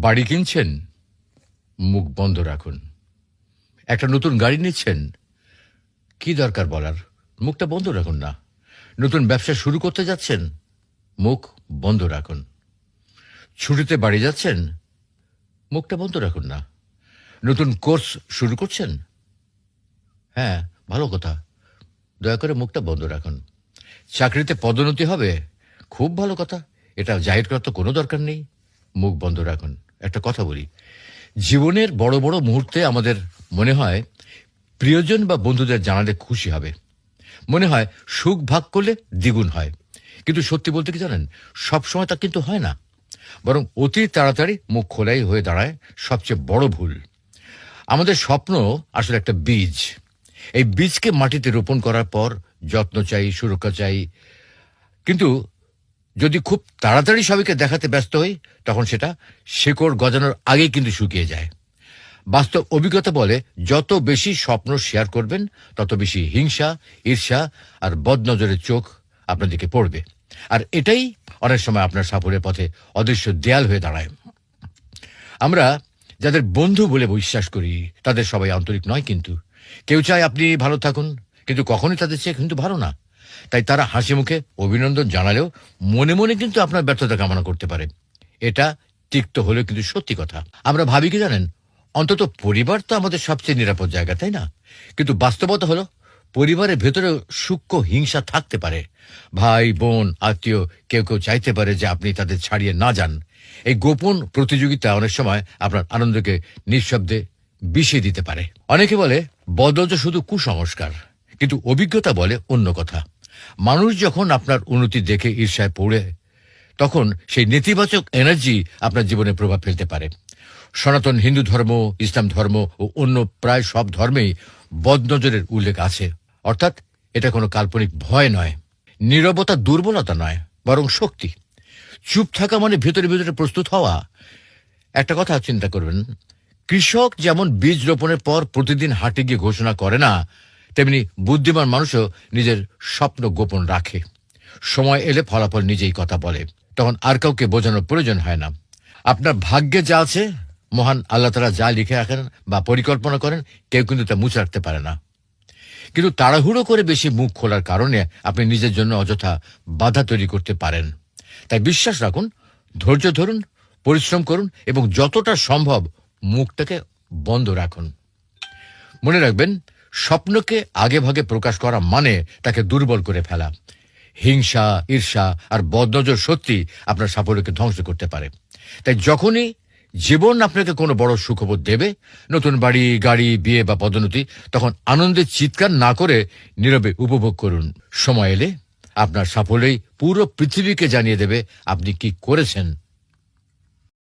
বাড়ি কিনছেন, মুখ বন্ধ রাখুন। একটা নতুন গাড়ি নিচ্ছেন, কি দরকার বলার, মুখটা বন্ধ রাখুন না। নতুন ব্যবসা শুরু করতে যাচ্ছেন, মুখ বন্ধ রাখুন। ছুটিতে বাড়ি যাচ্ছেন, মুখটা বন্ধ রাখুন না। নতুন কোর্স শুরু করছেন, হ্যাঁ ভালো কথা, দয়া করে মুখটা বন্ধ রাখুন। চাকরিতে পদোন্নতি হবে, খুব ভালো কথা, এটা জাহির করার তো কোনো দরকার নেই, মুখ বন্ধ রাখুন। একটা কথা বলি, জীবনের বড় বড় মুহূর্তে আমাদের মনে হয় প্রিয়জন বা বন্ধুদের জানালে খুশি হবে, মনে হয় সুখ ভাগ করলে দ্বিগুণ হয়। কিন্তু সত্যি বলতে কি জানেন, সবসময় তা কিন্তু হয় না, বরং অতি তাড়াতাড়ি মুখ খোলাই হয়ে দাঁড়ায় সবচেয়ে বড় ভুল। আমাদের স্বপ্ন আসলে একটা বীজ। এই বীজকে মাটিতে রোপণ করার পর যত্ন চাই, সুরক্ষা চাই। কিন্তু যদি খুব তাড়াতাড়ি সবাইকে দেখাতে ব্যস্ত হই, তখন সেটা শেকড় গজানোর আগেই কিন্তু শুকিয়ে যায়। বাস্তব অভিজ্ঞতা বলে, যত বেশি স্বপ্ন শেয়ার করবেন, তত বেশি হিংসা, ঈর্ষা আর বদনজরের চোখ আপনার দিকে পড়বে। আর এটাই অনেক সময় আপনার সাফল্যের পথে অদৃশ্য দেয়াল হয়ে দাঁড়ায়। আমরা যাদের বন্ধু বলে বিশ্বাস করি, তাদের সবাই আন্তরিক নয়। কিন্তু কেউ চায় আপনি ভালো থাকুন, কিন্তু কখনোই তাদের চেয়ে কিন্তু ভালো না। তাই তারা হাসি মুখে অভিনন্দন জানালেও মনে মনে কিন্তু আপনার ব্যর্থতা কামনা করতে পারে। এটা তিক্ত হলেও কিন্তু সত্যি কথা। আমরা ভাবি কি জানেন, অন্তত পরিবার তো আমাদের সবচেয়ে নিরাপদ জায়গা, তাই না? কিন্তু বাস্তবতা হলো, পরিবারের ভেতরে সূক্ষ্ম হিংসা থাকতে পারে। ভাই বোন আত্মীয় কেউ কেউ চাইতে পারে যে আপনি তাদের ছাড়িয়ে না যান। এই গোপন প্রতিযোগিতা অনেক সময় আপনার আনন্দকে নিঃশব্দে বিষিয়ে দিতে পারে। অনেকে বলে বদল শুধু কুসংস্কার, কিন্তু অভিজ্ঞতা বলে অন্য কথা। মানুষ যখন আপনার উন্নতি দেখে ঈর্ষায় পড়ে, তখন সেই নেতিবাচক এনার্জি আপনার জীবনে প্রভাব ফেলতে পারে। সনাতন হিন্দু ধর্ম, ইসলাম ধর্ম ও অন্য প্রায় সব ধর্মেই বদনজরের উল্লেখ আছে। অর্থাৎ এটা কোনো কাল্পনিক ভয় নয়, নীরবতা দুর্বলতা নয়, বরং শক্তি। চুপ থাকা মানে ভেতরে ভেতরে প্রস্তুত হওয়া। একটা কথা চিন্তা করবেন, কৃষক যেমন বীজ রোপণের পর প্রতিদিন হাটে গিয়ে ঘোষণা করে না, তেমনি বুদ্ধিমান মানুষও নিজের স্বপ্ন গোপন রাখে। সময় এলে ফলাফল নিজেই কথা বলে, তখন আর কাউকে বোঝানোর প্রয়োজন হয় না। আপনার ভাগ্যে যা আছে, মহান আল্লাহ তাআলা যা লিখে রাখেন বা পরিকল্পনা করেন, কেউ কিন্তু তা মুছে রাখতে পারে না। কিন্তু তাড়াহুড়ো করে বেশি মুখ খোলার কারণে আপনি নিজের জন্য অযথা বাধা তৈরি করতে পারেন। তাই বিশ্বাস রাখুন, ধৈর্য ধরুন, পরিশ্রম করুন এবং যতটা সম্ভব মুখটাকে বন্ধ রাখুন। মনে রাখবেন, স্বপ্নকে আগে ভাগে প্রকাশ করা মানে তাকে দুর্বল করে ফেলা। হিংসা, ঈর্ষা আর বদনজর সত্যি আপনার সাফল্যকে ধ্বংস করতে পারে। তাই যখনই জীবন আপনাকে কোনো বড় সুখবর দেবে, নতুন বাড়ি, গাড়ি, বিয়ে বা পদোন্নতি, তখন আনন্দে চিৎকার না করে নীরবে উপভোগ করুন। সময় এলে আপনার সাফল্যই পুরো পৃথিবীকে জানিয়ে দেবে আপনি কি করেছেন।